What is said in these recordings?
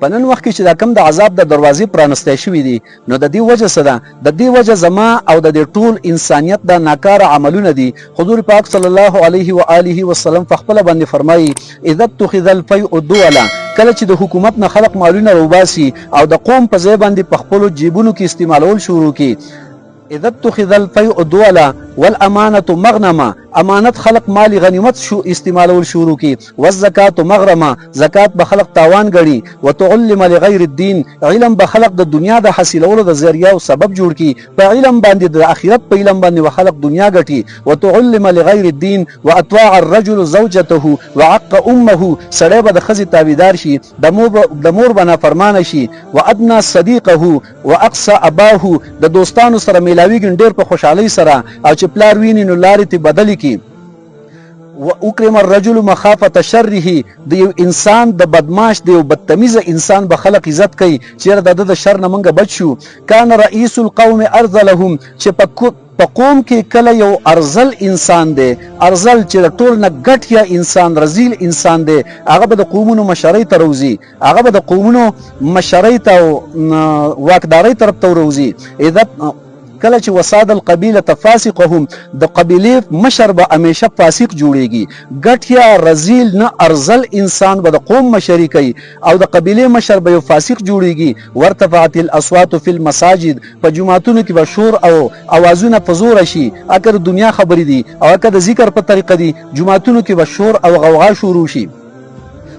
په نن وخت کې چې دا کم د عذاب د دروازې پرانستی شوي دي نو د دې وجه څه ده؟ د دې وجه زما او د دې ټول انسانیت د ناکاره عملونه دي. حضور پاک صلی الله علیه و آله وسلم په خپله باندې فرمایي اذا اتخذ الفیء دولا، کله چې د حکومت نه خلق مالونه روباسي او د قوم په ځای باندې په خپلو جیبونو کې استعمالول شروع کړي. اذا اتخذ الفیء دولا والامانه مغنمه، امانت خلق مالی غنیمت استعمالول شروع کی. والزکات مغرمه، زکات به خلق تاوان غړي. وتعلم لغیر الدین، علم به خلق د دنیا د حاصلولو د ذریعہ او سبب جوړ کی. په علم باندې د آخرت په علم باندې خلق دنیا غټي. وتعلم لغیر الدین واطاع الرجل زوجته وعق امه، سړی به د ښځې تابعدار شي، د مور به نافرمانه شي. وادنى صدیقه واقصى اباه، د دوستانو سره میلاویږي ډېر په خوشحالۍ سره، او چې پلار ویني نو لارې ته بدلې کی. واکرم الرجل مخافة شره، د یو انسان د بدماش د یو بدتمیزه انسان به خلق عزت کوي چې د د شر نه منګه بچ شو. کان رئیس القوم ارذلهم، چې په قوم کې کله یو ارذل انسان دی، ارذل چې د ټول نه ګټ یا انسان رذیل انسان دی، هغه به د قومونو مشرۍ ته روزي، هغه به د قومونو مشرۍ ته او واکدارۍ طرف ته روزي. اذا کله چې وساد القبیله فاسقهم، د قبیلې مشر به همیشه فاسق جوړیږي. ګټ یا رذیل نه ارذل انسان به د قوم مشري کوي او د قبیلې مشر به یو فاسق جوړیږي. وارتفعت الاصوات فی المساجد، په جمعتونو کې به شور او اوازونه په زور شي. اگر دنیا خبرې دي او اگر د ذکر په طریقه دي، جمعتونو کې به شور او غوغا شروع شي.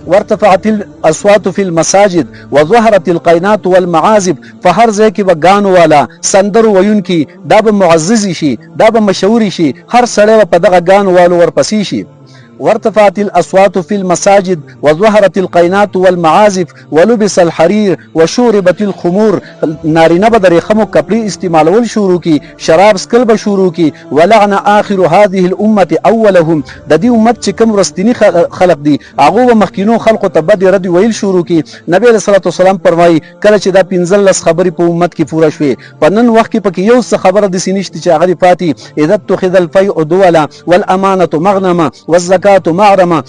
وارتفعت الاصوات في المساجد وظهرت القينات والمعازف، فهر ځای کې به ګانو والا سندر ویونکي دا به معزز شي، دا به مشهور شي، هر سړی په دغه ګانو والو ورپسې شي. وارتفعت الاصوات في المساجد وظهرت القينات والمعازف ولبس الحرير وشوربت الخمور، نارینه به د ریخمو کپړې استعمالول شروع کی، شراب سکل به شروع کی. ولعن آخر هذه الامه اولهم، د دې امت چې کوم رستنی خلق دي هغه به مخکینو خلقو ته بد رد ویل شروع کی. نبی صلی الله علیه وسلم فرمایي کله چې دا 15 خبرې په امت کې پوره شوي، په نن وخت کې پکې یو څه خبره د سینشت چې هغه پاتې. اذا اتخذ الفیء دولا والامانه مغنمه والزکات معرمه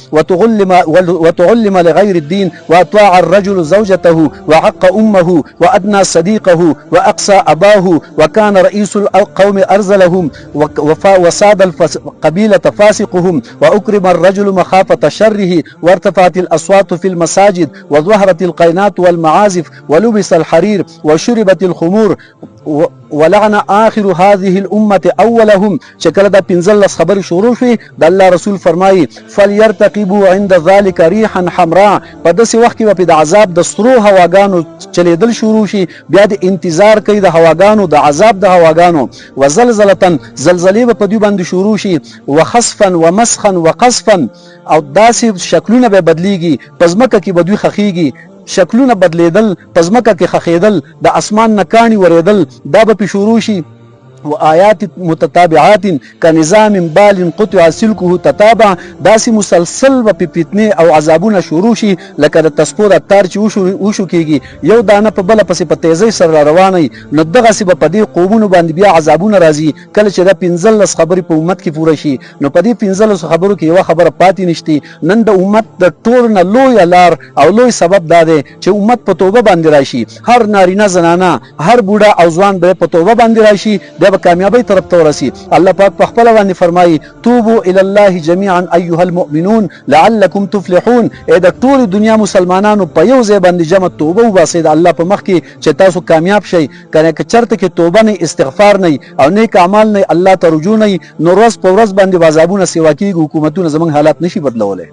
وتعلم لغير الدين واطاع الرجل زوجته وعق امه وادنى صديقه واقصى اباه وكان رئيس القوم ارذلهم وساد القبيله فاسقهم واكرم الرجل مخافه شره وارتفعت الاصوات في المساجد وظهرت القينات والمعازف ولبس الحرير وشربت الخمور ولعن آخر هذه الامه اولهم، چې کله دا 15 خبرې شروع شوې د الله رسول فرمایي فليرتقبوا عند ذلك ريحا حمراء، په داسې وخت کې به د عذاب د سرو هواګانو چلیدل شروع شي، بیا د انتظار کوي د هواګانو د عذاب د هواګانو. وزلزلة، زلزلې به په دوی باندې شروع شي. وخسفا ومسخا وقصفا، او داسې شکلونه به بدلیږي، په ځمکه کې به دوی خخیږي، شکلونه بدلیدل، په ځمکه کې خخیدل، د اسمان نه کاڼي ورېدل، دا به شروع شي. وآيات متتابعات كنظام بال قطع سلكه تتابع، داسې مسلسل به فتنې او عذابونه شروع شي لکه د تسپو د تار چې وشو کېږي، یو دانه په بله پسې په تیزۍ سره روانوي. نو دغسې به په دې قومونو باندې بیا عذابونه راځي. کله چې دا 15 خبرې په امت کې پوره شي نو په دې 15 خبرو کې یوه خبره پاتې نشته. نن د امت د ټول نه لویه لار او لوی سبب دا دی چې امت په توبه باندې راشي. هر نارینه زنانه، هر بوډا او ځوان به په توبه باندې راشي، کامیابی طرف ته ورسي. الله پاک په خپل باندې فرمایي توبوا الى الله جميعا ايها المؤمنون لعلكم تفلحون، اې د ټول دنیا مسلمانانو په یو ځای باندې جمع توبه وباسئ د الله په مخ کې چې تاسو کامیاب شئ. کنه که چرته کې توبه نه، استغفار نه او نیک اعمال نه، الله ته رجوع نه، نو ورځ په ورځ باندې عذابونه سیوا کېږي، حکومتونه زموږ حالات نشي بدلولی.